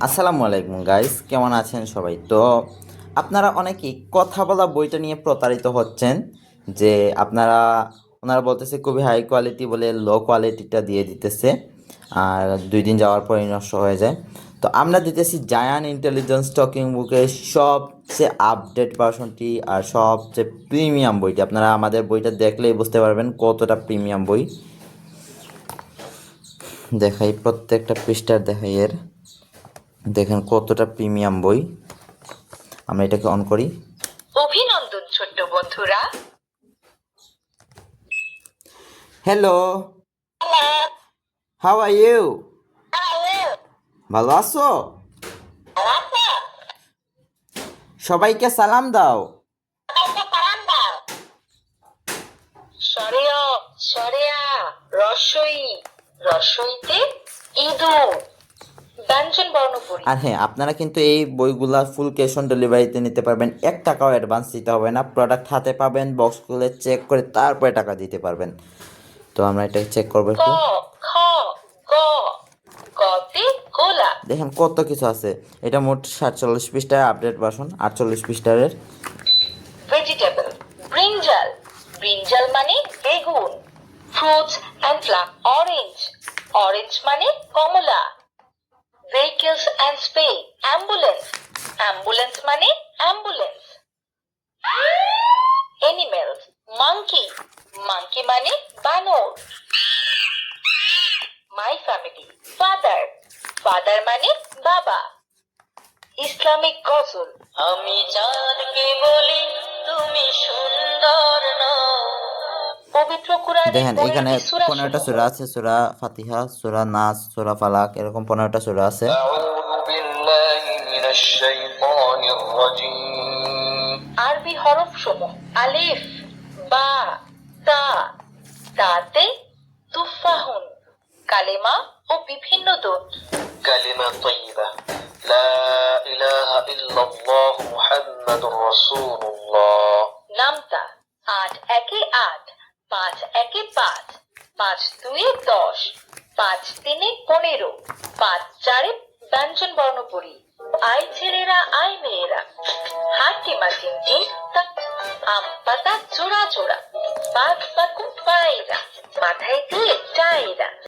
আসসালামু আলাইকুম গাইস, কেমন আছেন সবাই? তো আপনারা অনেকেই কথা বলা বইটা নিয়ে প্রতারিত হচ্ছেন যে আপনারা ওনারা বলতেছে খুবই হাই কোয়ালিটি বলে লো কোয়ালিটিটা দিয়ে দিতেছে, আর 2 দিন যাওয়ার পরেই নষ্ট হয়ে যায়। তো আমরা দিতেছি জায়ান ইন্টেলিজেন্স টকিং বুকের সবচেয়ে আপডেট ভার্সনটি আর সবচেয়ে প্রিমিয়াম বইটি। আপনারা আমাদের বইটা দেখলেই বুঝতে পারবেন কতটা প্রিমিয়াম বই। দেখাই, প্রত্যেকটা পৃষ্ঠার দেখাই, এর দেখেন কতটা প্রিমিয়াম বই। আমরা এটাকে অন করি। অভিনন্দন ছোট্ট বন্ধুরা। Hello, how are you? ভালো আছো? সবাইকে সালাম দাও। সরেয়া সরেয়া রসই, রসইতে ইঁদুর, ব্যঞ্জন বর্ণ পড়ি। আর হ্যাঁ, আপনারা কিন্তু এই বইগুলা ফুল ক্যাশ অন ডেলিভারিতে নিতে পারবেন। 1 টাকাও অ্যাডভান্স দিতে হবে না। প্রোডাক্ট হাতে পাবেন, বক্স খুলে চেক করে তারপরে টাকা দিতে পারবেন। তো আমরা এটাকে চেক করবো ক একটু। খ গ, গতে গোলা। দেখেন কত কিছু আছে। এটা মোট 47 পৃষ্ঠার আপডেট ভার্সন, 48 পৃষ্ঠার। ভেজিটেবল, ব্রিঞ্জাল, ব্রিঞ্জাল মানে বেগুন। Fruits and plum, orange, orange মানে কমলা। Vehicles and space, ambulance, ambulance মানে অ্যাম্বুলেন্স। এনিমেলস, মাঙ্কি, মাঙ্কি মানে বানর। মাই ফ্যামিলি, ফাদার, ফাদার মানে বাবা। ইসলামিক গজল, আমি চাঁদকে বলি তুমি সুন্দর নও। পবিত্র কুরআনে দেখেন এখানে 15টি সূরা 15টা সূরা আছে। সূরা ফাতিহা, সূরা নাস, সূরা ফালাক, এরকম 15টা সূরা আছে। আরবি হরফ সমূহ আলিফ, বা, তা। তাতে তুফাহুন, কালেমা ও বিভিন্ন দোষ। كلمة طيبة لا إله إلا الله محمد رسول الله। নামতা 8 একে 8, 5 একে 5, 5 2 10, 5 3 15, 5 4 ব্যঞ্জন বর্ণ পড়ি। আই ছেলেরা আই মেয়েরা, হাতিমা টিমটিম, আম পাতা জোড়া জোড়া, বাঘ বাকুম পায়রা, মাথায় দিয়ে চায়রা।